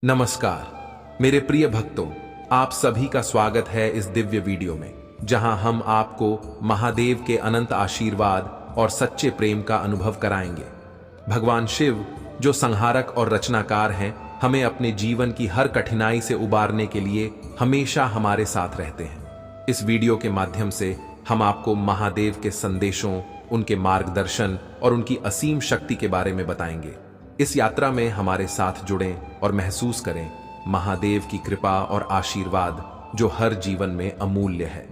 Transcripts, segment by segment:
नमस्कार मेरे प्रिय भक्तों, आप सभी का स्वागत है इस दिव्य वीडियो में जहां हम आपको महादेव के अनंत आशीर्वाद और सच्चे प्रेम का अनुभव कराएंगे। भगवान शिव जो संहारक और रचनाकार हैं, हमें अपने जीवन की हर कठिनाई से उबारने के लिए हमेशा हमारे साथ रहते हैं। इस वीडियो के माध्यम से हम आपको महादेव के संदेशों, उनके मार्गदर्शन और उनकी असीम शक्ति के बारे में बताएंगे। इस यात्रा में हमारे साथ जुड़ें और महसूस करें महादेव की कृपा और आशीर्वाद जो हर जीवन में अमूल्य है।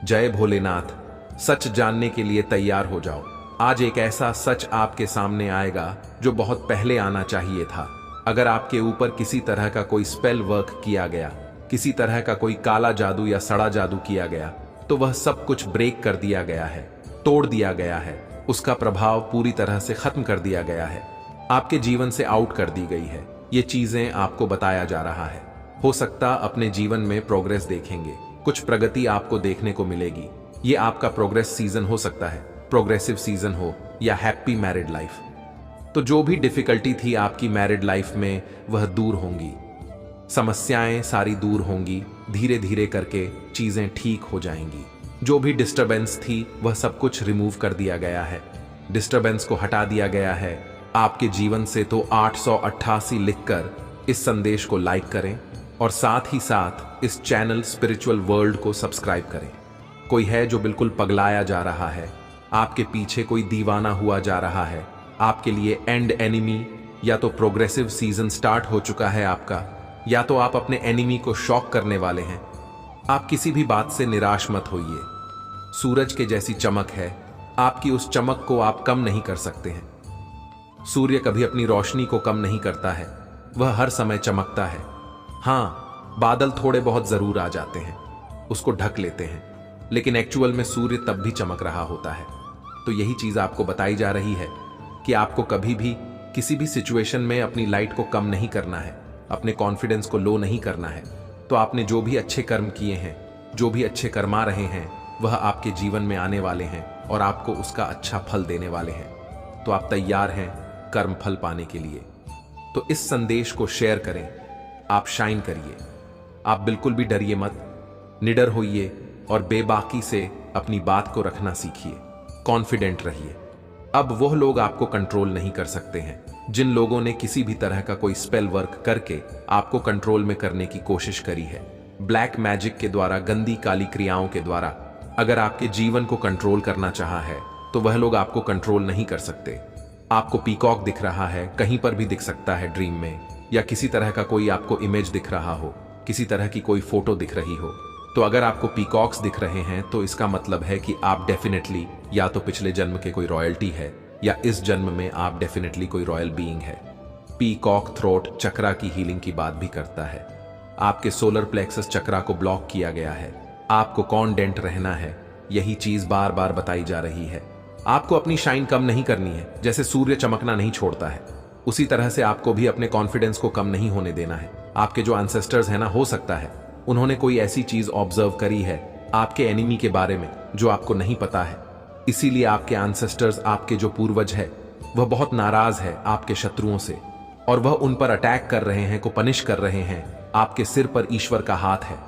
जय भोलेनाथ। सच जानने के लिए तैयार हो जाओ। आज एक ऐसा सच आपके सामने आएगा जो बहुत पहले आना चाहिए था। अगर आपके ऊपर किसी तरह का कोई स्पेल वर्क किया गया, किसी तरह का कोई काला जादू या सड़ा जादू किया गया, तो वह सब कुछ ब्रेक कर दिया गया है, तोड़ दिया गया है, उसका प्रभाव पूरी तरह से खत्म कर दिया गया है, आपके जीवन से आउट कर दी गई है। ये चीजें आपको बताया जा रहा है। हो सकता अपने जीवन में प्रोग्रेस देखेंगे, कुछ प्रगति आपको देखने को मिलेगी। ये आपका प्रोग्रेस सीजन हो सकता है, प्रोग्रेसिव सीजन हो या हैप्पी मैरिड लाइफ। तो जो भी डिफिकल्टी थी आपकी मैरिड लाइफ में, वह दूर होंगी। समस्याएं सारी दूर होंगी। धीरे धीरे करके चीजें ठीक हो जाएंगी। जो भी डिस्टरबेंस थी वह सब कुछ रिमूव कर दिया गया है। डिस्टरबेंस को हटा दिया गया है आपके जीवन से। तो 888 लिखकर इस संदेश को लाइक करें और साथ ही साथ इस चैनल स्पिरिचुअल वर्ल्ड को सब्सक्राइब करें। कोई है जो बिल्कुल पगलाया जा रहा है, आपके पीछे कोई दीवाना हुआ जा रहा है, आपके लिए एंड एनिमी, या तो प्रोग्रेसिव सीजन स्टार्ट हो चुका है आपका, या तो आप अपने एनिमी को शॉक करने वाले हैं। आप किसी भी बात से निराश मत होइए। सूरज के जैसी चमक है, आपकी उस चमक को आप कम नहीं कर सकते हैं। सूर्य कभी अपनी रोशनी को कम नहीं करता है, वह हर समय चमकता है। हाँ, बादल थोड़े बहुत जरूर आ जाते हैं, उसको ढक लेते हैं, लेकिन एक्चुअल में सूर्य तब भी चमक रहा होता है। तो यही चीज आपको बताई जा रही है कि आपको कभी भी किसी भी सिचुएशन में अपनी लाइट को कम नहीं करना है, अपने कॉन्फिडेंस को लो नहीं करना है। तो आपने जो भी अच्छे कर्म किए हैं, जो भी अच्छे कर्मा रहे हैं, वह आपके जीवन में आने वाले हैं और आपको उसका अच्छा फल देने वाले हैं। तो आप तैयार हैं कर्म फल पाने के लिए? तो इस संदेश को शेयर करें। आप शाइन करिए। आप बिल्कुल भी डरिए मत, निडर होइए और बेबाकी से अपनी बात को रखना सीखिए। कॉन्फिडेंट रहिए। अब वह लोग आपको कंट्रोल नहीं कर सकते हैं जिन लोगों ने किसी भी तरह का कोई स्पेल वर्क करके आपको कंट्रोल में करने की कोशिश करी है। ब्लैक मैजिक के द्वारा, गंदी काली क्रियाओं के द्वारा अगर आपके जीवन को कंट्रोल करना चाहा है, तो वह लोग आपको कंट्रोल नहीं कर सकते। आपको पीकॉक दिख रहा है, कहीं पर भी दिख सकता है ड्रीम में, या किसी तरह का कोई आपको इमेज दिख रहा हो, किसी तरह की कोई फोटो दिख रही हो। तो अगर आपको पीकॉक्स दिख रहे हैं तो इसका मतलब है कि आप डेफिनेटली या तो पिछले जन्म के कोई रॉयल्टी है, या इस जन्म में आप डेफिनेटली कोई रॉयल बीइंग है। पीकॉक थ्रोट चक्रा की हीलिंग की बात भी करता है। आपके सोलर प्लेक्सस चक्रा को ब्लॉक किया गया है। आपको कॉन्डेंट रहना है, यही चीज बार बार बताई जा रही है। आपको अपनी शाइन कम नहीं करनी है। जैसे सूर्य चमकना नहीं छोड़ता है, उसी तरह से आपको भी अपने कॉन्फिडेंस को कम नहीं होने देना है। आपके जो एंसेस्टर्स हैं ना, हो सकता है उन्होंने कोई ऐसी चीज ऑब्जर्व करी है आपके एनिमी के बारे में जो आपको नहीं पता है। इसीलिए आपके एंसेस्टर्स, आपके जो पूर्वज है, वह बहुत नाराज है आपके शत्रुओं से, और वह उन पर अटैक कर रहे हैं, को पनिश कर रहे हैं। आपके सिर पर ईश्वर का हाथ है।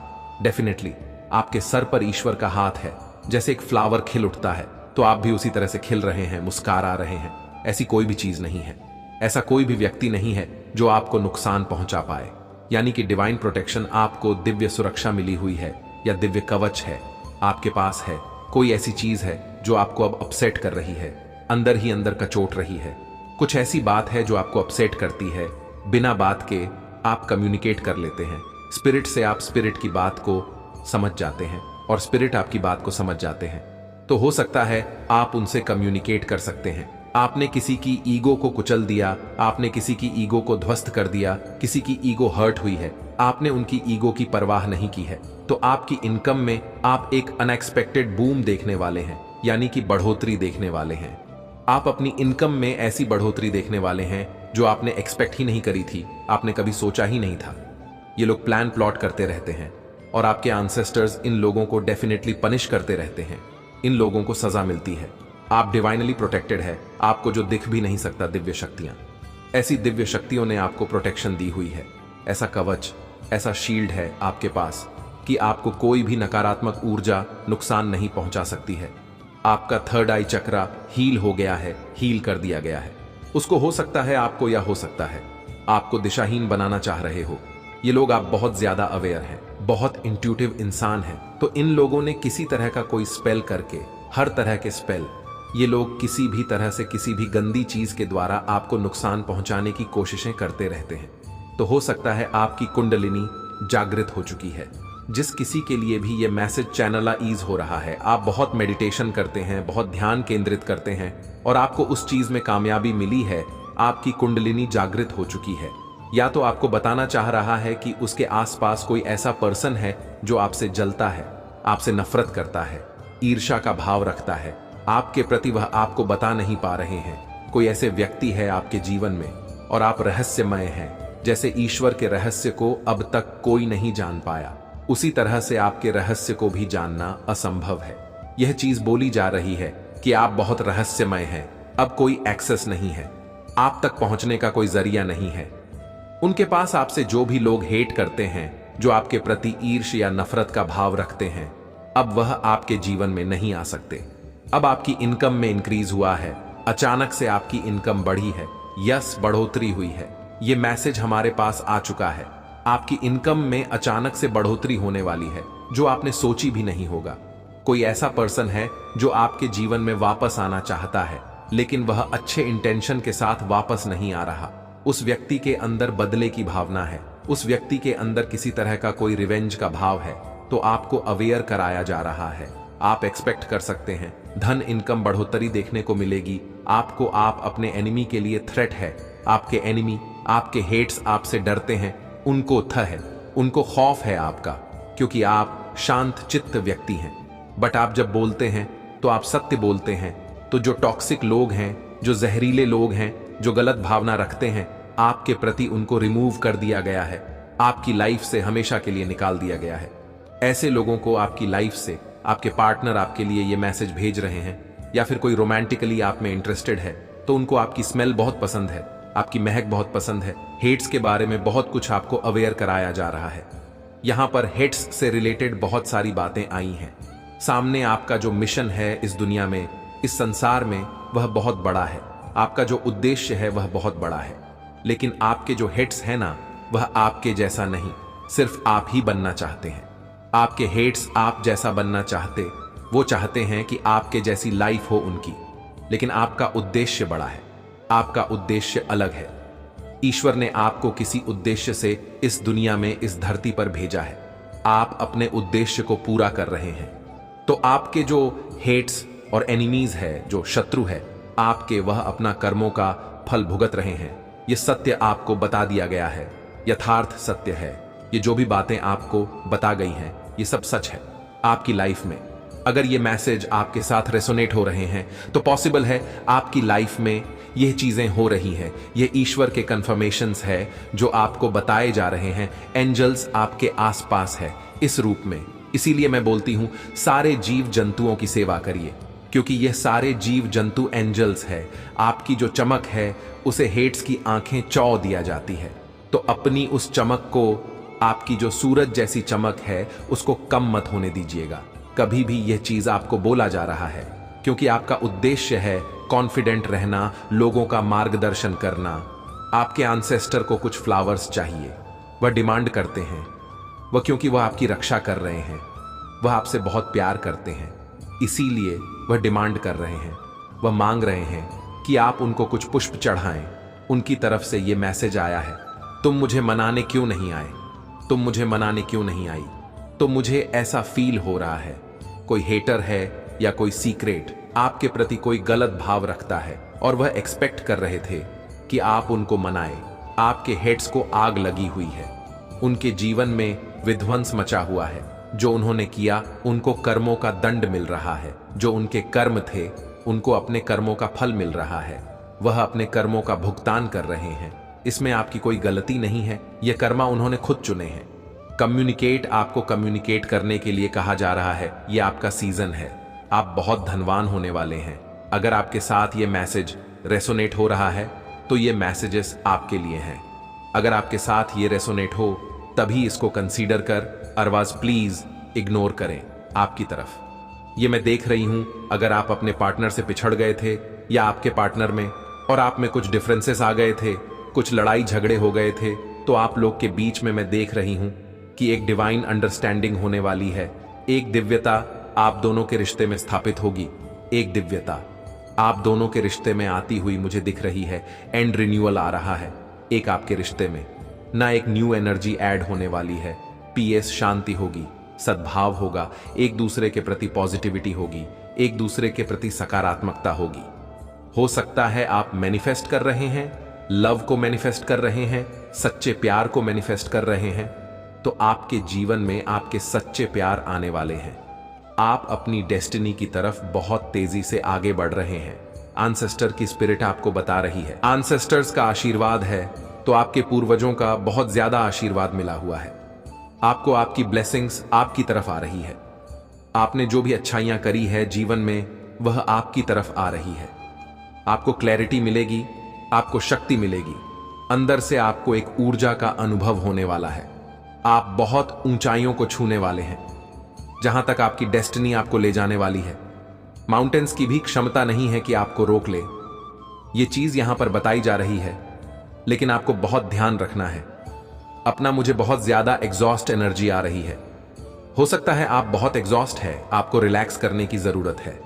डेफिनेटली आपके सर पर ईश्वर का हाथ है। जैसे एक फ्लावर खिल उठता है, तो आप भी उसी तरह से खिल रहे हैं, मुस्कुरा रहे हैं। ऐसी कोई भी चीज नहीं है, ऐसा कोई भी व्यक्ति नहीं है जो आपको नुकसान पहुंचा पाए। यानी कि डिवाइन प्रोटेक्शन, आपको दिव्य सुरक्षा मिली हुई है, या दिव्य कवच है आपके पास है। कोई ऐसी चीज है जो आपको अब अपसेट कर रही है, अंदर ही अंदर कचोट रही है। कुछ ऐसी बात है जो आपको अपसेट करती है। बिना बात के आप कम्युनिकेट कर लेते हैं स्पिरिट से। आप स्पिरिट की बात को समझ जाते हैं और स्पिरिट आपकी बात को समझ जाते हैं। तो हो सकता है आप उनसे कम्युनिकेट कर सकते हैं। आपने किसी की ईगो को कुचल दिया, आपने किसी की ईगो को ध्वस्त कर दिया, किसी की ईगो हर्ट हुई है, आपने उनकी ईगो की परवाह नहीं की है। तो आपकी इनकम में आप एक अनएक्सपेक्टेड बूम देखने वाले हैं, यानी कि बढ़ोतरी देखने वाले हैं। आप अपनी इनकम में ऐसी बढ़ोतरी देखने वाले हैं जो आपने एक्सपेक्ट ही नहीं करी थी, आपने कभी सोचा ही नहीं था। ये लोग प्लान प्लॉट करते रहते हैं और आपके एंसेस्टर्स इन लोगों को डेफिनेटली पनिश करते रहते हैं। इन लोगों को सजा मिलती है। आप डिवाइनली प्रोटेक्टेड है। आपको जो दिख भी नहीं सकता दिव्य शक्तियां, ऐसी दिव्य शक्तियों ने आपको प्रोटेक्शन दी हुई है। ऐसा कवच, ऐसा शील्ड है आपके पास कि आपको कोई भी नकारात्मक ऊर्जा नुकसान नहीं पहुंचा सकती है। आपका थर्ड आई चक्रा हील हो गया है, हील कर दिया गया है। उसको हो सकता है आपको, या हो सकता है आपको दिशाहीन बनाना चाह रहे हो। ये लोग आप बहुत ज्यादा अवेयर हैं, बहुत इंट्यूटिव इंसान हैं। तो इन लोगों ने किसी तरह का कोई स्पेल करके, हर तरह के स्पेल, ये लोग किसी भी तरह से किसी भी गंदी चीज के द्वारा आपको नुकसान पहुंचाने की कोशिशें करते रहते हैं। तो हो सकता है आपकी कुंडलिनी जागृत हो चुकी है। जिस किसी के लिए भी ये मैसेज चैनलाइज हो रहा है, आप बहुत मेडिटेशन करते हैं, बहुत ध्यान केंद्रित करते हैं और आपको उस चीज में कामयाबी मिली है, आपकी कुंडलिनी जागृत हो चुकी है। या तो आपको बताना चाह रहा है कि उसके आसपास कोई ऐसा पर्सन है जो आपसे जलता है, आपसे नफरत करता है, ईर्ष्या का भाव रखता है आपके प्रति, वह आपको बता नहीं पा रहे हैं। कोई ऐसे व्यक्ति है आपके जीवन में और आप रहस्यमय हैं, जैसे ईश्वर के रहस्य को अब तक कोई नहीं जान पाया, उसी तरह से आपके रहस्य को भी जानना असंभव है। यह चीज बोली जा रही है कि आप बहुत रहस्यमय हैं, अब कोई एक्सेस नहीं है, आप तक पहुंचने का कोई जरिया नहीं है। उनके पास आपसे जो भी लोग हेट करते हैं, जो आपके प्रति ईर्ष्या या नफरत का भाव रखते हैं, अब वह आपके जीवन में नहीं आ सकते। अब आपकी इनकम में इंक्रीज हुआ है, अचानक से आपकी इनकम बढ़ी है, यस बढ़ोतरी हुई है। यह मैसेज हमारे पास आ चुका है। आपकी इनकम में अचानक से बढ़ोतरी होने वाली है, जो आपने सोची भी नहीं होगा। कोई ऐसा पर्सन है जो आपके जीवन में वापस आना चाहता है, लेकिन वह अच्छे इंटेंशन के साथ वापस नहीं आ रहा। उस व्यक्ति के अंदर बदले की भावना है, उस व्यक्ति के अंदर किसी तरह का कोई रिवेंज का भाव है। तो आपको अवेयर कराया जा रहा है। आप एक्सपेक्ट कर सकते हैं धन इनकम बढ़ोतरी देखने को मिलेगी आपको। आप अपने एनिमी के लिए थ्रेट है। आपके एनिमी, आपके हेट्स आपसे डरते हैं, उनको है, उनको खौफ है आपका, क्योंकि आप शांत चित्त व्यक्ति हैं। बट आप जब बोलते हैं तो आप सत्य बोलते हैं। तो जो टॉक्सिक लोग हैं, जो जहरीले लोग हैं, जो गलत भावना रखते हैं आपके प्रति, उनको रिमूव कर दिया गया है, आपकी लाइफ से हमेशा के लिए निकाल दिया गया है। ऐसे लोगों को आपकी लाइफ से, आपके पार्टनर आपके लिए ये मैसेज भेज रहे हैं, या फिर कोई रोमांटिकली आप में इंटरेस्टेड है तो उनको आपकी स्मेल बहुत पसंद है, आपकी महक बहुत पसंद है। हेट्स के बारे में बहुत कुछ आपको अवेयर कराया जा रहा है। यहां पर हेट्स से रिलेटेड बहुत सारी बातें आई हैं। सामने आपका जो मिशन है इस दुनिया में, इस संसार में, वह बहुत बड़ा है। आपका जो उद्देश्य है वह बहुत बड़ा है। लेकिन आपके जो हेट्स है ना, वह आपके जैसा नहीं, सिर्फ आप ही बनना चाहते हैं। आपके हेट्स आप जैसा बनना चाहते, वो चाहते हैं कि आपके जैसी लाइफ हो उनकी। लेकिन आपका उद्देश्य बड़ा है, आपका उद्देश्य अलग है। ईश्वर ने आपको किसी उद्देश्य से इस दुनिया में, इस धरती पर भेजा है। आप अपने उद्देश्य को पूरा कर रहे हैं। तो आपके जो हेट्स और एनिमीज है, जो शत्रु है आपके, वह अपना कर्मों का फल भुगत रहे हैं। यह सत्य आपको बता दिया गया है, यथार्थ सत्य है। ये जो भी बातें आपको बता गई हैं, ये सब सच है आपकी लाइफ में। अगर ये मैसेज आपके साथ रेसोनेट हो रहे हैं तो पॉसिबल है आपकी लाइफ में यह चीजें हो रही हैं। ये ईश्वर के कंफर्मेशंस है जो आपको बताए जा रहे हैं। एंजल्स आपके आसपास है इस रूप में। इसीलिए मैं बोलती हूं सारे जीव जंतुओं की सेवा करिए, क्योंकि यह सारे जीव जंतु एंजल्स है। आपकी जो चमक है उसे हेट्स की आंखें चौ दिया जाती है। तो अपनी उस चमक को, आपकी जो सूरज जैसी चमक है, उसको कम मत होने दीजिएगा। कभी भी यह चीज आपको बोला जा रहा है, क्योंकि आपका उद्देश्य है कॉन्फिडेंट रहना, लोगों का मार्गदर्शन करना। आपके एंसेस्टर को कुछ फ्लावर्स चाहिए, वह डिमांड करते हैं, वह क्योंकि वह आपकी रक्षा कर रहे हैं, वह आपसे बहुत प्यार करते हैं, इसीलिए वह डिमांड कर रहे हैं, वह मांग रहे हैं कि आप उनको कुछ पुष्प चढ़ाएं। उनकी तरफ से यह मैसेज आया है, तुम मुझे मनाने क्यों नहीं आए, तुम मुझे मनाने क्यों नहीं आई। तो मुझे ऐसा फील हो रहा है कोई हेटर है या कोई सीक्रेट आपके प्रति कोई गलत भाव रखता है, और वह एक्सपेक्ट कर रहे थे कि आप उनको मनाएं। आपके हेट्स को आग लगी हुई है, उनके जीवन में विध्वंस मचा हुआ है। जो उन्होंने किया, उनको कर्मों का दंड मिल रहा है। जो उनके कर्म थे, उनको अपने कर्मों का फल मिल रहा है। वह अपने कर्मों का भुगतान कर रहे हैं। इसमें आपकी कोई गलती नहीं है, यह कर्मा उन्होंने खुद चुने हैं। कम्युनिकेट, आपको कम्युनिकेट करने के लिए कहा जा रहा है। यह आपका सीजन है, आप बहुत धनवान होने वाले हैं। अगर आपके साथ यह मैसेज रेसोनेट हो रहा है तो ये मैसेजेस आपके लिए हैं। अगर आपके साथ ये रेसोनेट हो तभी इसको कंसीडर कर, अरवाज प्लीज इग्नोर करें आपकी तरफ। ये मैं देख रही हूं, अगर आप अपने पार्टनर से पिछड़ गए थे या आपके पार्टनर में और आप में कुछ डिफरेंसेस आ गए थे, कुछ लड़ाई झगड़े हो गए थे, तो आप लोग के बीच में मैं देख रही हूं कि एक डिवाइन अंडरस्टैंडिंग होने वाली है। एक दिव्यता आप दोनों के रिश्ते में स्थापित होगी। एक दिव्यता आप दोनों के रिश्ते में आती हुई मुझे दिख रही है। एंड रिन्यूअल आ रहा है एक आपके रिश्ते में, ना एक न्यू एनर्जी ऐड होने वाली है। पीएस शांति होगी, सद्भाव होगा, एक दूसरे के प्रति पॉजिटिविटी होगी, एक दूसरे के प्रति सकारात्मकता होगी। हो सकता है आप मैनिफेस्ट कर रहे हैं, लव को मैनिफेस्ट कर रहे हैं, सच्चे प्यार को मैनिफेस्ट कर रहे हैं, तो आपके जीवन में आपके सच्चे प्यार आने वाले हैं। आप अपनी डेस्टिनी की तरफ बहुत तेजी से आगे बढ़ रहे हैं। एंसेस्टर की स्पिरिट आपको बता रही है, एंसेस्टर्स का आशीर्वाद है, तो आपके पूर्वजों का बहुत ज्यादा आशीर्वाद मिला हुआ है। आपको आपकी ब्लेसिंग्स आपकी तरफ आ रही है। आपने जो भी अच्छाइयां करी है जीवन में, वह आपकी तरफ आ रही है। आपको क्लैरिटी मिलेगी, आपको शक्ति मिलेगी, अंदर से आपको एक ऊर्जा का अनुभव होने वाला है। आप बहुत ऊंचाइयों को छूने वाले हैं, जहां तक आपकी डेस्टिनी आपको ले जाने वाली है। माउंटेन्स की भी क्षमता नहीं है कि आपको रोक ले। यह चीज यहां पर बताई जा रही है, लेकिन आपको बहुत ध्यान रखना है अपना। मुझे बहुत ज्यादा एग्जॉस्ट एनर्जी आ रही है। हो सकता है आप बहुत एग्जॉस्ट है, आपको रिलैक्स करने की जरूरत है।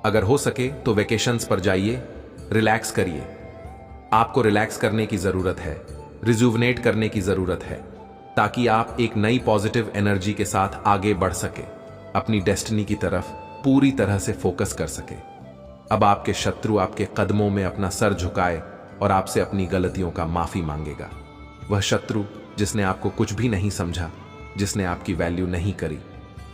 अगर हो सके तो वेकेशंस पर जाइए, रिलैक्स करिए। आपको रिलैक्स करने की जरूरत है, रिजुवनेट करने की जरूरत है, ताकि आप एक नई पॉजिटिव एनर्जी के साथ आगे बढ़ सके, अपनी डेस्टिनी की तरफ पूरी तरह से फोकस कर सके। अब आपके शत्रु आपके कदमों में अपना सर झुकाए और आपसे अपनी गलतियों का माफी मांगेगा। वह शत्रु जिसने आपको कुछ भी नहीं समझा, जिसने आपकी वैल्यू नहीं करी,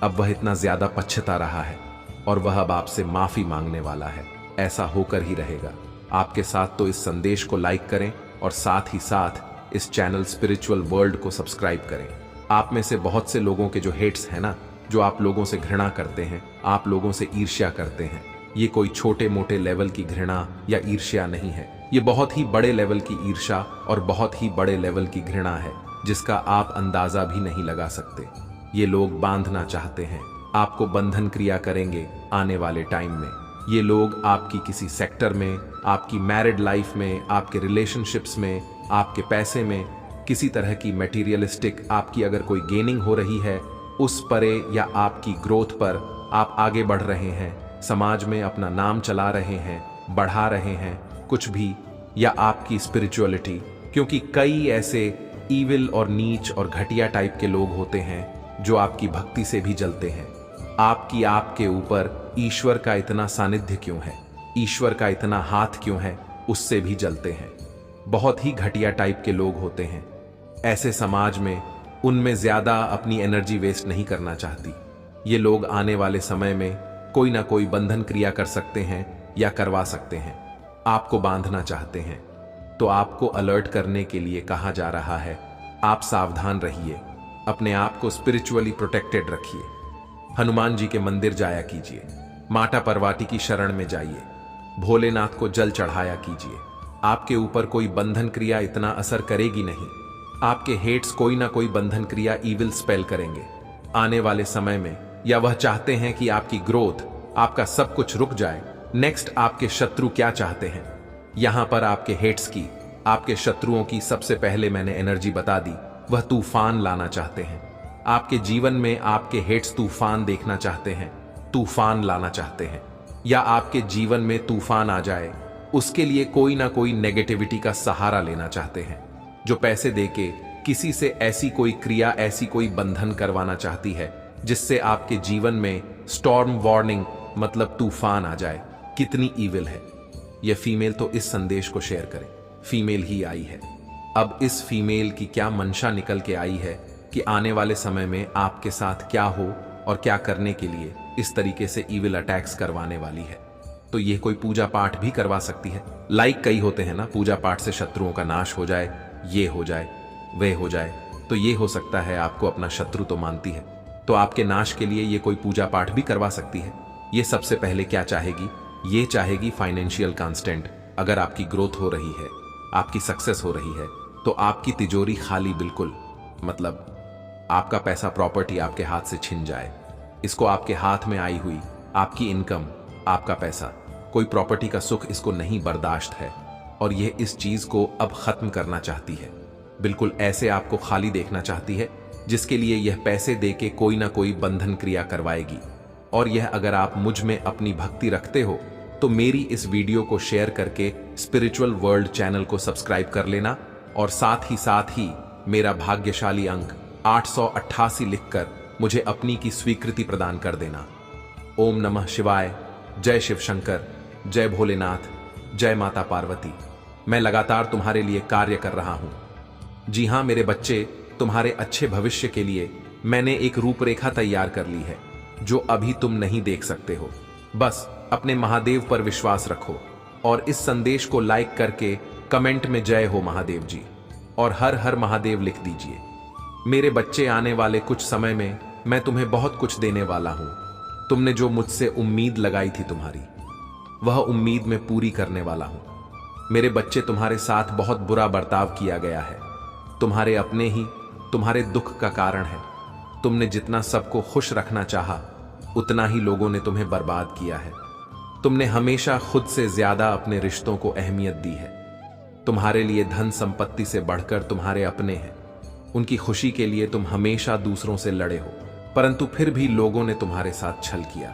अब वह इतना ज्यादा पछता रहा है और वह अब आपसे माफी मांगने वाला है। ऐसा होकर ही रहेगा आपके साथ। तो इस संदेश को लाइक करें और साथ ही साथ इस चैनल स्पिरिचुअल वर्ल्ड को सब्सक्राइब करें। आप में से बहुत से लोगों के जो हेट्स हैं ना, जो आप लोगों से घृणा करते हैं, आप लोगों से ईर्ष्या करते हैं, ये कोई छोटे मोटे लेवल की घृणा या ईर्ष्या नहीं है। ये बहुत ही बड़े लेवल की ईर्ष्या और बहुत ही बड़े लेवल की घृणा है, जिसका आप अंदाजा भी नहीं लगा सकते। ये लोग बांधना चाहते हैं, आपको बंधन क्रिया करेंगे आने वाले टाइम में। ये लोग आपकी किसी सेक्टर में, आपकी मैरिड लाइफ में, आपके रिलेशनशिप्स में, आपके पैसे में, किसी तरह की मटेरियलिस्टिक आपकी अगर कोई गेनिंग हो रही है, उस परे या आपकी ग्रोथ पर आप आगे बढ़ रहे हैं, समाज में अपना नाम चला रहे हैं, बढ़ा रहे हैं कुछ भी, या आपकी स्पिरिचुअलिटी। क्योंकि कई ऐसे ईविल और नीच और घटिया टाइप के लोग होते हैं जो आपकी भक्ति से भी जलते हैं। आपके ऊपर ईश्वर का इतना सानिध्य क्यों है, ईश्वर का इतना हाथ क्यों है, उससे भी जलते हैं। बहुत ही घटिया टाइप के लोग होते हैं। ऐसे समाज में उनमें ज्यादा अपनी एनर्जी वेस्ट नहीं करना चाहती। ये लोग आने वाले समय में कोई ना कोई बंधन क्रिया कर सकते हैं या करवा सकते हैं। आपको बांधना चाहते हैं, तो आपको अलर्ट करने के लिए कहा जा रहा है, आप सावधान रहिए, अपने आप को स्पिरिचुअली प्रोटेक्टेड रखिए। हनुमान जी के मंदिर जाया कीजिए, माता परवाटी की शरण में जाइए, भोलेनाथ को जल चढ़ाया कीजिए। आपके ऊपर कोई बंधन क्रिया इतना असर करेगी नहीं। आपके हेट्स कोई ना कोई बंधन क्रिया ईविल स्पेल करेंगे आने वाले समय में, या वह चाहते हैं कि आपकी ग्रोथ, आपका सब कुछ रुक जाए। नेक्स्ट आपके शत्रु क्या चाहते हैं, यहां पर आपके हेट्स की, आपके शत्रुओं की सबसे पहले मैंने एनर्जी बता दी। वह तूफान लाना चाहते हैं आपके जीवन में। आपके हेट्स तूफान देखना चाहते हैं, तूफान लाना चाहते हैं, या आपके जीवन में तूफान आ जाए, उसके लिए कोई ना कोई नेगेटिविटी का सहारा लेना चाहते हैं, जो पैसे देके किसी से ऐसी कोई क्रिया, ऐसी कोई बंधन करवाना चाहती है जिससे आपके जीवन में स्टॉर्म वार्निंग मतलब तूफान आ जाए। कितनी ईविल है यह फीमेल। तो इस संदेश को शेयर करें, फीमेल ही आई है। अब इस फीमेल की क्या मंशा निकल के आई है कि आने वाले समय में आपके साथ क्या हो और क्या करने के लिए इस तरीके से ईविल अटैक्स करवाने वाली है। तो यह कोई पूजा पाठ भी करवा सकती है। लाइक कई होते हैं ना, पूजा पाठ से शत्रुओं का नाश हो जाए, ये हो जाए, वे हो जाए। तो ये हो सकता है आपको अपना शत्रु तो मानती है, तो आपके नाश के लिए ये कोई पूजा पाठ भी करवा सकती है। ये सबसे पहले क्या चाहेगी, ये चाहेगी फाइनेंशियल कांस्टेंट। अगर आपकी ग्रोथ हो रही है, आपकी सक्सेस हो रही है, तो आपकी तिजोरी खाली, बिल्कुल मतलब आपका पैसा, प्रॉपर्टी आपके हाथ से छिन जाए। इसको आपके हाथ में आई हुई आपकी इनकम, आपका पैसा, कोई प्रॉपर्टी का सुख इसको नहीं बर्दाश्त है और यह इस चीज को अब खत्म करना चाहती है। बिल्कुल ऐसे आपको खाली देखना चाहती है, जिसके लिए यह पैसे देके कोई ना कोई बंधन क्रिया करवाएगी। और यह अगर आप मुझ में अपनी भक्ति रखते हो तो मेरी इस वीडियो को शेयर करके स्पिरिचुअल वर्ल्ड चैनल को सब्सक्राइब कर लेना और साथ ही मेरा भाग्यशाली अंक 888 लिखकर मुझे अपनी की स्वीकृति प्रदान कर देना। ओम नमः शिवाय। जय शिव शंकर, जय भोलेनाथ, जय माता पार्वती। मैं लगातार तुम्हारे लिए कार्य कर रहा हूं। जी हां मेरे बच्चे, तुम्हारे अच्छे भविष्य के लिए मैंने एक रूपरेखा तैयार कर ली है जो अभी तुम नहीं देख सकते हो। बस अपने महादेव पर विश्वास रखो और इस संदेश को लाइक करके कमेंट में जय हो महादेव जी और हर हर महादेव लिख दीजिए। मेरे बच्चे, आने वाले कुछ समय में मैं तुम्हें बहुत कुछ देने वाला हूं। तुमने जो मुझसे उम्मीद लगाई थी तुम्हारी, वह उम्मीद मैं पूरी करने वाला हूं। मेरे बच्चे, तुम्हारे साथ बहुत बुरा बर्ताव किया गया है। तुम्हारे अपने ही तुम्हारे दुख का कारण है। तुमने जितना सबको खुश रखना चाहा, उतना ही लोगों ने तुम्हें बर्बाद किया है। तुमने हमेशा खुद से ज्यादा अपने रिश्तों को अहमियत दी है। तुम्हारे लिए धन संपत्ति से बढ़कर तुम्हारे अपने हैं। उनकी खुशी के लिए तुम हमेशा दूसरों से लड़े हो, परंतु फिर भी लोगों ने तुम्हारे साथ छल किया।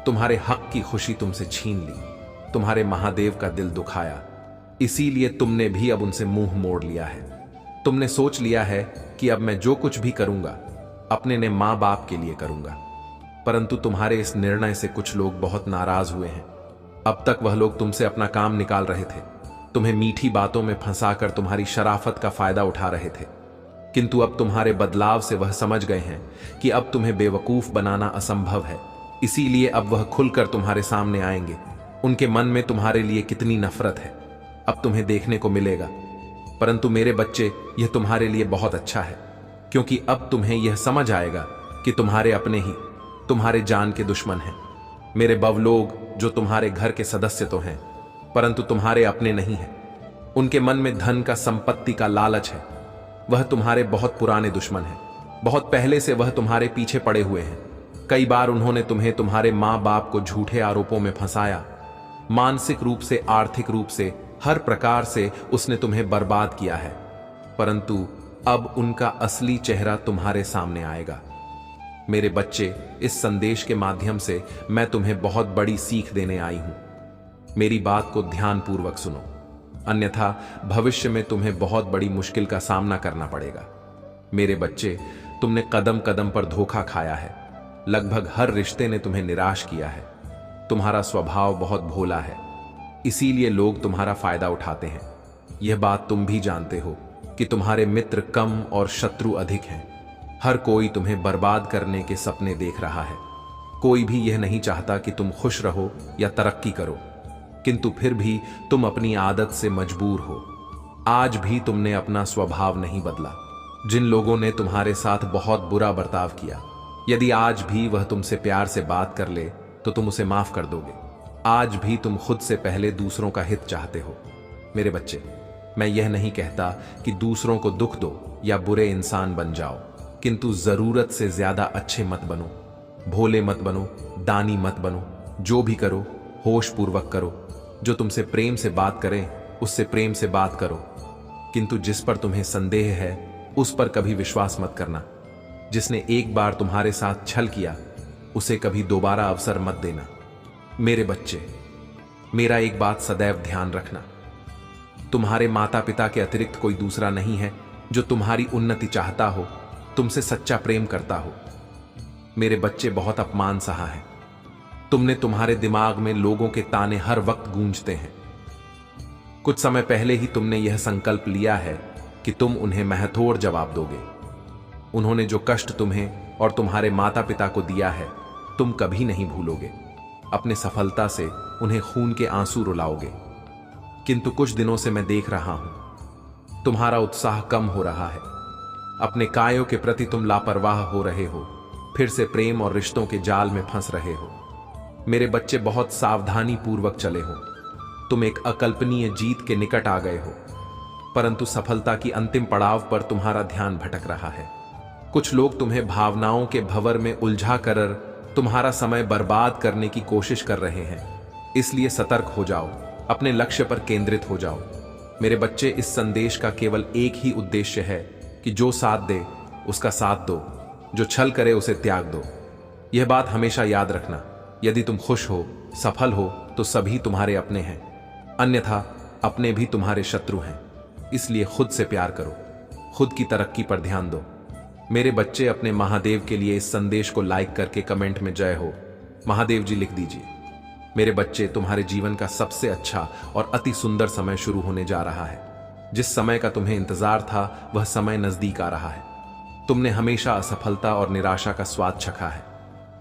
तुम्हारे हक की खुशी तुमसे छीन ली। तुम्हारे महादेव का दिल दुखाया, इसीलिए तुमने भी अब उनसे मुंह मोड़ लिया है। तुमने सोच लिया है कि अब मैं जो कुछ भी करूंगा अपने ने मां बाप के लिए करूंगा, परंतु तुम्हारे इस निर्णय से कुछ लोग बहुत नाराज हुए हैं। अब तक वह लोग तुमसे अपना काम निकाल रहे थे, तुम्हें मीठी बातों में फंसाकर तुम्हारी शराफत का फायदा उठा रहे थे, किंतु अब तुम्हारे बदलाव से वह समझ गए हैं कि अब तुम्हें बेवकूफ बनाना असंभव है। इसीलिए अब वह खुलकर तुम्हारे सामने आएंगे। उनके मन में तुम्हारे लिए कितनी नफरत है अब तुम्हें देखने को मिलेगा। परंतु मेरे बच्चे, यह तुम्हारे लिए बहुत अच्छा है, क्योंकि अब तुम्हें यह समझ आएगा कि तुम्हारे अपने ही तुम्हारे जान के दुश्मन हैं। मेरे बवलोग जो तुम्हारे घर के सदस्य तो हैं, परंतु तुम्हारे अपने नहीं हैं। उनके मन में धन का, संपत्ति का लालच है। वह तुम्हारे बहुत पुराने दुश्मन हैं। बहुत पहले से वह तुम्हारे पीछे पड़े हुए हैं। कई बार उन्होंने तुम्हें तुम्हारे मां बाप को झूठे आरोपों में फंसाया। मानसिक रूप से, आर्थिक रूप से, हर प्रकार से उसने तुम्हें बर्बाद किया है। परंतु अब उनका असली चेहरा तुम्हारे सामने आएगा। मेरे बच्चे, इस संदेश के माध्यम से मैं तुम्हें बहुत बड़ी सीख देने आई हूं। मेरी बात को ध्यानपूर्वक सुनो, अन्यथा भविष्य में तुम्हें बहुत बड़ी मुश्किल का सामना करना पड़ेगा। मेरे बच्चे, तुमने कदम कदम पर धोखा खाया है। लगभग हर रिश्ते ने तुम्हें निराश किया है। तुम्हारा स्वभाव बहुत भोला है, इसीलिए लोग तुम्हारा फायदा उठाते हैं। यह बात तुम भी जानते हो कि तुम्हारे मित्र कम और शत्रु अधिक हैं। हर कोई तुम्हें बर्बाद करने के सपने देख रहा है। कोई भी यह नहीं चाहता कि तुम खुश रहो या तरक्की करो, किंतु फिर भी तुम अपनी आदत से मजबूर हो। आज भी तुमने अपना स्वभाव नहीं बदला। जिन लोगों ने तुम्हारे साथ बहुत बुरा बर्ताव किया, यदि आज भी वह तुमसे प्यार से बात कर ले तो तुम उसे माफ कर दोगे। आज भी तुम खुद से पहले दूसरों का हित चाहते हो। मेरे बच्चे, मैं यह नहीं कहता कि दूसरों को दुख दो या बुरे इंसान बन जाओ, किंतु जरूरत से ज्यादा अच्छे मत बनो, भोले मत बनो, दानी मत बनो। जो भी करो होश पूर्वक करो। जो तुमसे प्रेम से बात करे उससे प्रेम से बात करो, किंतु जिस पर तुम्हें संदेह है उस पर कभी विश्वास मत करना। जिसने एक बार तुम्हारे साथ छल किया उसे कभी दोबारा अवसर मत देना। मेरे बच्चे, मेरा एक बात सदैव ध्यान रखना, तुम्हारे माता पिता के अतिरिक्त कोई दूसरा नहीं है जो तुम्हारी उन्नति चाहता हो, तुमसे सच्चा प्रेम करता हो। मेरे बच्चे, बहुत अपमान सहा है तुमने। तुम्हारे दिमाग में लोगों के ताने हर वक्त गूंजते हैं। कुछ समय पहले ही तुमने यह संकल्प लिया है कि तुम उन्हें महत्वपूर्ण जवाब दोगे। उन्होंने जो कष्ट तुम्हें और तुम्हारे माता पिता को दिया है तुम कभी नहीं भूलोगे। अपने सफलता से उन्हें खून के आंसू रुलाओगे। किंतु कुछ दिनों से मैं देख रहा हूं तुम्हारा उत्साह कम हो रहा है। अपने कायों के प्रति तुम लापरवाह हो रहे हो, फिर से प्रेम और रिश्तों के जाल में फंस रहे हो। मेरे बच्चे, बहुत सावधानी पूर्वक चले हो। तुम एक अकल्पनीय जीत के निकट आ गए हो। परंतु सफलता की अंतिम पड़ाव पर तुम्हारा ध्यान भटक रहा है। कुछ लोग तुम्हें भावनाओं के भंवर में उलझा कर तुम्हारा समय बर्बाद करने की कोशिश कर रहे हैं। इसलिए सतर्क हो जाओ, अपने लक्ष्य पर केंद्रित हो जाओ। मेरे बच्चे, इस संदेश का केवल एक ही उद्देश्य है कि जो साथ दे उसका साथ दो, जो छल करे उसे त्याग दो। यह बात हमेशा याद रखना, यदि तुम खुश हो, सफल हो तो सभी तुम्हारे अपने हैं, अन्यथा अपने भी तुम्हारे शत्रु हैं। इसलिए खुद से प्यार करो, खुद की तरक्की पर ध्यान दो। मेरे बच्चे, अपने महादेव के लिए इस संदेश को लाइक करके कमेंट में जय हो महादेव जी लिख दीजिए। मेरे बच्चे, तुम्हारे जीवन का सबसे अच्छा और अति सुंदर समय शुरू होने जा रहा है। जिस समय का तुम्हें इंतजार था वह समय नजदीक आ रहा है। तुमने हमेशा असफलता और निराशा का स्वाद चखा है।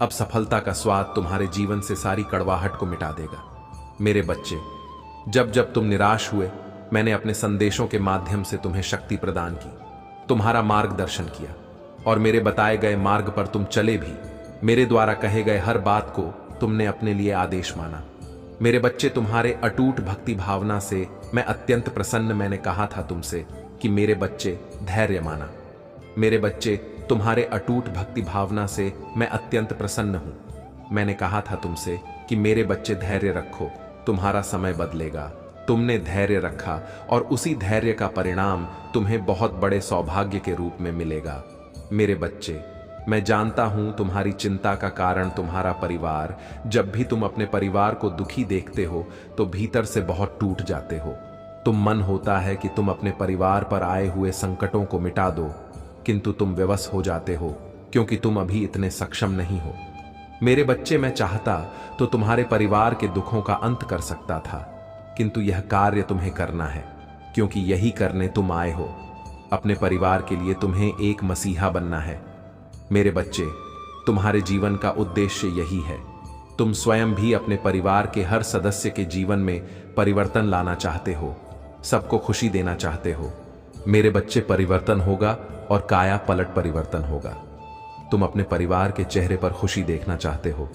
अब सफलता का स्वाद तुम्हारे जीवन से सारी कड़वाहट को मिटा देगा। मेरे बच्चे, जब जब तुम निराश हुए, मैंने अपने संदेशों के माध्यम से तुम्हें शक्ति प्रदान की, तुम्हारा मार्गदर्शन किया और मेरे बताए गए मार्ग पर तुम चले भी। मेरे द्वारा कहे गए हर बात को तुमने अपने लिए आदेश माना। मेरे बच्चे, तुम्हारे अटूट भक्ति भावना से मैं अत्यंत प्रसन्न। मैंने कहा था तुमसे कि मेरे बच्चे धैर्य माना। मेरे बच्चे, तुम्हारे अटूट भक्ति भावना से मैं अत्यंत प्रसन्न हूं। मैंने कहा था तुमसे कि मेरे बच्चे धैर्य रखो, तुम्हारा समय बदलेगा। तुमने धैर्य रखा और उसी धैर्य का परिणाम तुम्हें बहुत बड़े सौभाग्य के रूप में मिलेगा। मेरे बच्चे, मैं जानता हूं तुम्हारी चिंता का कारण तुम्हारा परिवार। जब भी तुम अपने परिवार को दुखी देखते हो तो भीतर से बहुत टूट जाते हो। तुम मन होता है कि तुम अपने परिवार पर आए हुए संकटों को मिटा दो, किंतु तुम विवश हो जाते हो क्योंकि तुम अभी इतने सक्षम नहीं हो। मेरे बच्चे, मैं चाहता तो तुम्हारे परिवार के दुखों का अंत कर सकता था, किंतु यह कार्य तुम्हें करना है क्योंकि यही करने तुम आए हो। अपने परिवार के लिए तुम्हें एक मसीहा बनना है। मेरे बच्चे, तुम्हारे जीवन का उद्देश्य यही है। तुम स्वयं भी अपने परिवार के हर सदस्य के जीवन में परिवर्तन लाना चाहते हो, सबको खुशी देना चाहते हो। मेरे बच्चे, परिवर्तन होगा और काया पलट परिवर्तन होगा। तुम अपने परिवार के चेहरे पर खुशी देखना चाहते हो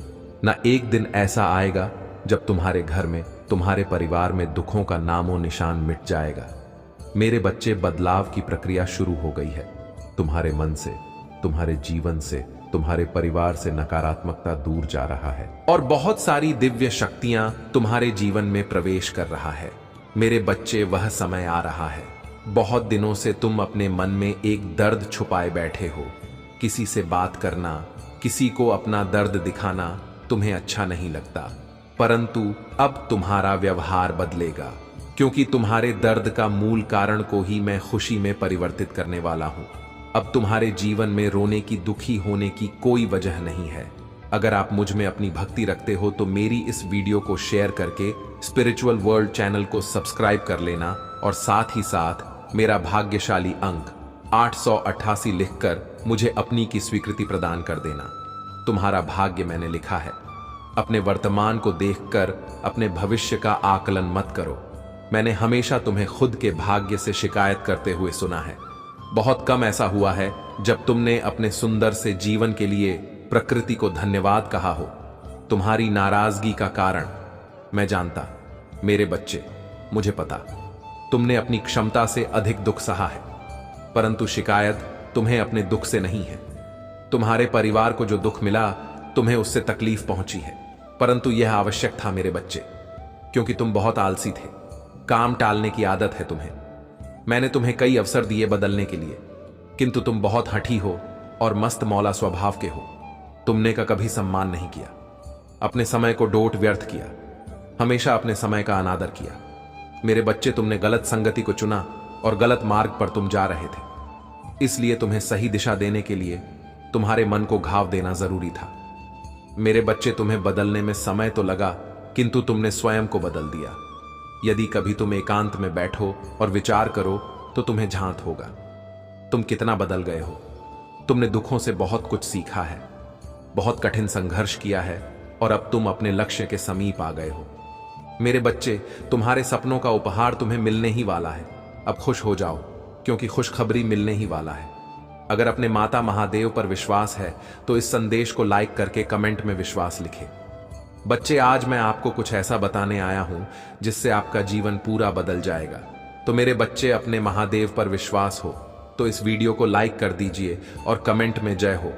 ना। एक दिन ऐसा आएगा जब तुम्हारे घर में, तुम्हारे परिवार में दुखों का नामो निशान मिट जाएगा। मेरे बच्चे, बदलाव की प्रक्रिया शुरू हो गई है। तुम्हारे मन से, तुम्हारे जीवन से, तुम्हारे परिवार से नकारात्मकता दूर जा रहा है और बहुत सारी दिव्य शक्तियां तुम्हारे जीवन में प्रवेश कर रहा है। मेरे बच्चे, वह समय आ रहा है। बहुत दिनों से तुम अपने मन में एक दर्द छुपाए बैठे हो। किसी से बात करना, किसी को अपना दर्द दिखाना तुम्हें अच्छा नहीं लगता, परंतु अब तुम्हारा व्यवहार बदलेगा क्योंकि तुम्हारे दर्द का मूल कारण को ही मैं खुशी में परिवर्तित करने वाला हूं। अब तुम्हारे जीवन में रोने की, दुखी होने की कोई वजह नहीं है। अगर आप मुझ में अपनी भक्ति रखते हो तो मेरी इस वीडियो को शेयर करके स्पिरिचुअल वर्ल्ड चैनल को सब्सक्राइब कर लेना और साथ ही साथ मेरा भाग्यशाली अंक 888 लिखकर मुझे अपनी की स्वीकृति प्रदान कर देना। तुम्हारा भाग्य मैंने लिखा है। अपने वर्तमान को देखकर अपने भविष्य का आकलन मत करो। मैंने हमेशा तुम्हें खुद के भाग्य से शिकायत करते हुए सुना है। बहुत कम ऐसा हुआ है जब तुमने अपने सुंदर से जीवन के लिए प्रकृति को धन्यवाद कहा हो। तुम्हारी नाराजगी का कारण मैं जानता। मेरे बच्चे, मुझे पता तुमने अपनी क्षमता से अधिक दुख सहा है, परंतु शिकायत तुम्हें अपने दुख से नहीं है। तुम्हारे परिवार को जो दुख मिला, तुम्हें उससे तकलीफ पहुंची है, परंतु यह आवश्यक था मेरे बच्चे, क्योंकि तुम बहुत आलसी थे। काम टालने की आदत है तुम्हें। मैंने तुम्हें कई अवसर दिए बदलने के लिए, किंतु तुम बहुत हठी हो और मस्त मौला स्वभाव के हो। तुमने का कभी सम्मान नहीं किया, अपने समय को डोट व्यर्थ किया, हमेशा अपने समय का अनादर किया। मेरे बच्चे, तुमने गलत संगति को चुना और गलत मार्ग पर तुम जा रहे थे। इसलिए तुम्हें सही दिशा देने के लिए तुम्हारे मन को घाव देना जरूरी था। मेरे बच्चे, तुम्हें बदलने में समय तो लगा, किंतु तुमने स्वयं को बदल दिया। यदि कभी तुम एकांत में बैठो और विचार करो तो तुम्हें झांत होगा तुम कितना बदल गए हो। तुमने दुखों से बहुत कुछ सीखा है, बहुत कठिन संघर्ष किया है और अब तुम अपने लक्ष्य के समीप आ गए हो। मेरे बच्चे, तुम्हारे सपनों का उपहार तुम्हें मिलने ही वाला है। अब खुश हो जाओ क्योंकि खुशखबरी मिलने ही वाला है। अगर अपने माता महादेव पर विश्वास है तो इस संदेश को लाइक करके कमेंट में विश्वास लिखें। बच्चे, आज मैं आपको कुछ ऐसा बताने आया हूं जिससे आपका जीवन पूरा बदल जाएगा। तो मेरे बच्चे, अपने महादेव पर विश्वास हो तो इस वीडियो को लाइक कर दीजिए और कमेंट में जय हो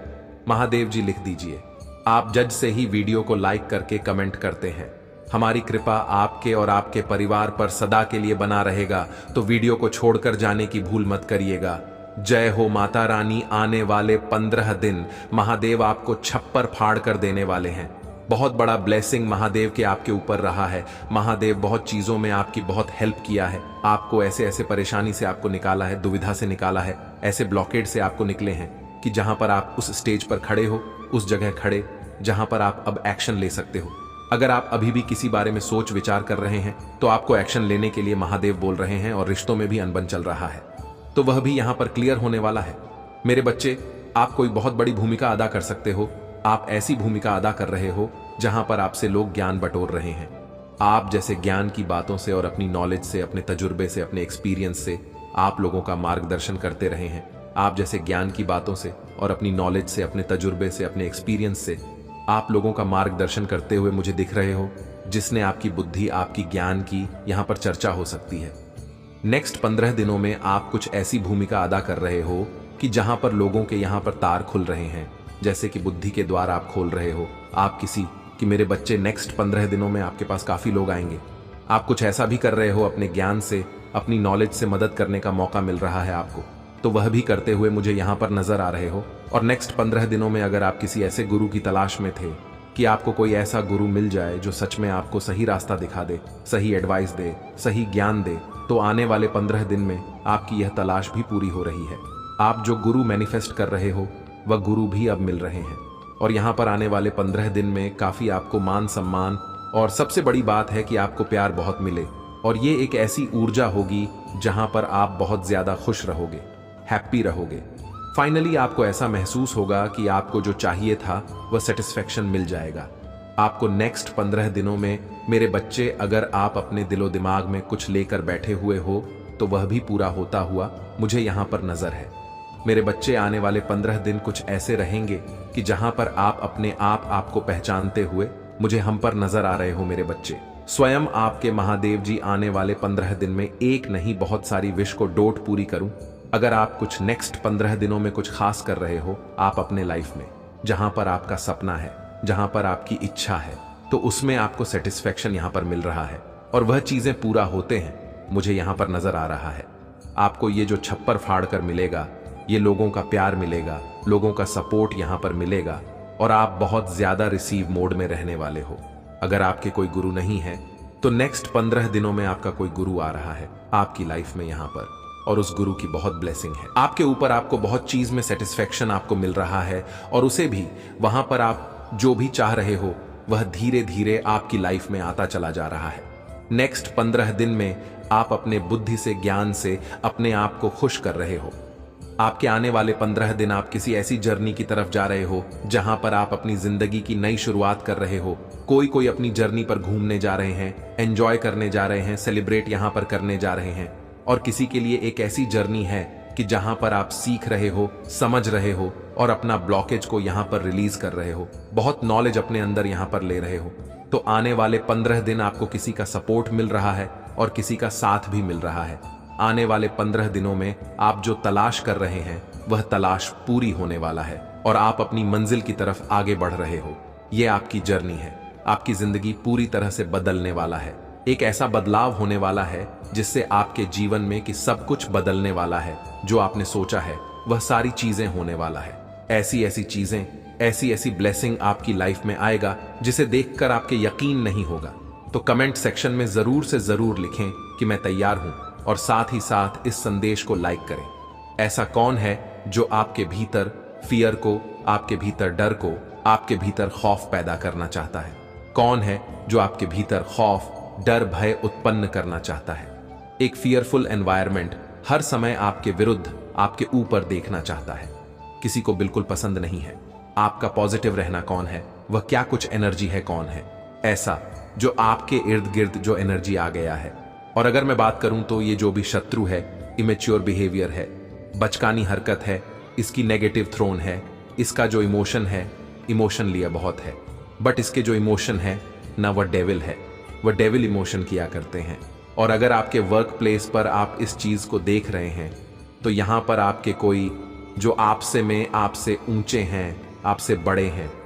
महादेव जी लिख दीजिए। आप जज से ही वीडियो को लाइक करके कमेंट करते हैं। हमारी कृपा आपके और आपके परिवार पर सदा के लिए बना रहेगा, तो वीडियो को छोड़कर जाने की भूल मत करिएगा। जय हो माता रानी। आने वाले 15 दिन महादेव आपको छप्पर फाड़ कर देने वाले हैं। बहुत बड़ा ब्लेसिंग महादेव के आपके ऊपर रहा है। महादेव बहुत चीजों में आपकी बहुत हेल्प किया है। आपको ऐसे ऐसे परेशानी से आपको निकाला है, दुविधा से निकाला है, ऐसे ब्लॉकेड से आपको निकले हैं कि जहां पर आप उस स्टेज पर खड़े हो, उस जगह खड़े जहां पर आप अब एक्शन ले सकते हो। अगर आप अभी भी किसी बारे में सोच विचार कर रहे हैं तो आपको एक्शन लेने के लिए महादेव बोल रहे हैं, और रिश्तों में भी अनबन चल रहा है तो वह भी यहां पर क्लियर होने वाला है। मेरे बच्चे, आप कोई बहुत बड़ी भूमिका अदा कर सकते हो। आप ऐसी भूमिका अदा कर रहे हो जहां पर आपसे लोग ज्ञान बटोर रहे हैं। आप जैसे ज्ञान की बातों से और अपनी नॉलेज से, अपने तजुर्बे से, अपने एक्सपीरियंस से आप लोगों का मार्गदर्शन करते रहे हैं। आप जैसे ज्ञान की बातों से और अपनी नॉलेज से, अपने तजुर्बे से, अपने एक्सपीरियंस से आप लोगों का मार्गदर्शन करते हुए मुझे दिख रहे हो, जिसने आपकी बुद्धि, आपकी ज्ञान की यहां पर चर्चा हो सकती है। नेक्स्ट 15 दिनों में आप कुछ ऐसी भूमिका अदा कर रहे हो कि जहां पर लोगों के यहां पर तार खुल रहे हैं, जैसे कि बुद्धि के द्वार आप खोल रहे हो। आप किसी कि मेरे बच्चे, नेक्स्ट 15 दिनों में आपके पास काफी लोग आएंगे। आप कुछ ऐसा भी कर रहे हो, अपने ज्ञान से, अपनी नॉलेज से मदद करने का मौका मिल रहा है आपको, तो वह भी करते हुए मुझे यहां पर नजर आ रहे हो। और नेक्स्ट 15 दिनों में अगर आप किसी ऐसे गुरु की तलाश में थे कि आपको कोई ऐसा गुरु मिल जाए जो सच में आपको सही रास्ता दिखा दे, सही एडवाइस दे, सही ज्ञान दे, तो आने वाले 15 दिन में आपकी यह तलाश भी पूरी हो रही है। आप जो गुरु मैनिफेस्ट कर रहे हो वह गुरु भी अब मिल रहे हैं, और यहां पर आने वाले 15 दिन में काफी आपको मान सम्मान, और सबसे बड़ी बात है कि आपको प्यार बहुत मिले। और ये एक ऐसी ऊर्जा होगी जहां पर आप बहुत ज्यादा खुश रहोगे, हैप्पी रहोगे। फाइनली आपको ऐसा महसूस होगा कि आपको जो चाहिए था वह सेटिस्फेक्शन मिल जाएगा। आपको नेक्स्ट 15 दिनों में मेरे बच्चे, अगर आप अपने दिलो दिमाग में कुछ लेकर बैठे हुए हो तो वह भी पूरा होता हुआ मुझे यहां पर नजर है। मेरे बच्चे, आने वाले 15 दिन कुछ ऐसे रहेंगे कि जहां पर आप अपने आपको पहचानते हुए मुझे हम पर नजर आ रहे हो। मेरे बच्चे, स्वयं आपके महादेव जी आने वाले 15 दिन में एक नहीं बहुत सारी विश को डोट पूरी करूं। अगर आप कुछ नेक्स्ट 15 दिनों में कुछ खास कर रहे हो आप अपने लाइफ में, जहां पर आपका सपना है, जहां पर आपकी इच्छा है, तो उसमें आपको सेटिस्फेक्शन यहां पर मिल रहा है और वह चीजें पूरा होते हैं मुझे यहां पर नजर आ रहा है। आपको ये जो छप्पर फाड़ कर मिलेगा, ये लोगों का प्यार मिलेगा, लोगों का सपोर्ट यहां पर मिलेगा, और आप बहुत ज्यादा रिसीव मोड में रहने वाले हो। अगर आपके कोई गुरु नहीं है तो नेक्स्ट 15 दिनों में आपका कोई गुरु आ रहा है आपकी लाइफ में यहां पर, और उस गुरु की बहुत ब्लेसिंग है आपके ऊपर। आपको बहुत चीज में सेटिस्फेक्शन आपको मिल रहा है, और उसे भी वहां पर आप जो भी चाह रहे हो वह धीरे धीरे आपकी लाइफ में आता चला जा रहा है। नेक्स्ट 15 दिन में आप अपने बुद्धि से, ज्ञान से अपने आप को खुश कर रहे हो। आपके आने वाले 15 दिन आप किसी ऐसी जर्नी की तरफ जा रहे हो जहां पर आप अपनी जिंदगी की नई शुरुआत कर रहे हो। कोई अपनी जर्नी पर घूमने जा रहे हैं, एंजॉय करने जा रहे हैं, सेलिब्रेट यहां पर करने जा रहे हैं, और किसी के लिए एक ऐसी जर्नी है कि जहां पर आप सीख रहे हो, समझ रहे हो, और अपना ब्लॉकेज को यहां पर रिलीज कर रहे हो, बहुत नॉलेज अपने अंदर यहां पर ले रहे हो। तो आने वाले 15 दिन आपको किसी का सपोर्ट मिल रहा है और किसी का साथ भी मिल रहा है। आने वाले 15 दिनों में आप जो तलाश कर रहे हैं वह तलाश पूरी होने वाला है, और आप अपनी मंजिल की तरफ आगे बढ़ रहे हो। यह आपकी जर्नी है, आपकी जिंदगी पूरी तरह से बदलने वाला है। एक ऐसा बदलाव होने वाला है जिससे आपके जीवन में कि सब कुछ बदलने वाला है। जो आपने सोचा है वह सारी चीजें होने वाला है। ऐसी ऐसी चीजें, ऐसी ऐसी ब्लेसिंग आपकी लाइफ में आएगा जिसे देखकर आपके यकीन नहीं होगा। तो कमेंट सेक्शन में जरूर से जरूर लिखें कि मैं तैयार हूं, और साथ ही साथ इस संदेश को लाइक करें। ऐसा कौन है जो आपके भीतर फियर को, आपके भीतर डर को, आपके भीतर खौफ पैदा करना चाहता है? कौन है जो आपके भीतर खौफ, डर, भय उत्पन्न करना चाहता है? एक फियरफुल एनवायरनमेंट हर समय आपके विरुद्ध, आपके ऊपर देखना चाहता है। किसी को बिल्कुल पसंद नहीं है। आपका पॉजिटिव रहना कौन है? वह क्या कुछ एनर्जी है? कौन है ऐसा जो आपके इर्द गिर्द जो एनर्जी आ गया है? और अगर मैं बात करूं तो ये जो भी शत्रु है, इमेच्योर बिहेवियर है, बचकानी हरकत है, इसकी नेगेटिव थ्रोन है, इसका जो इमोशन है, इमोशन लिया बहुत है, बट इसके जो इमोशन है ना, वह डेविल है। वह डेविल इमोशन किया करते हैं, और अगर आपके वर्क प्लेस पर आप इस चीज को देख रहे हैं तो यहां पर आपके कोई जो आपसे ऊंचे हैं, आपसे बड़े हैं,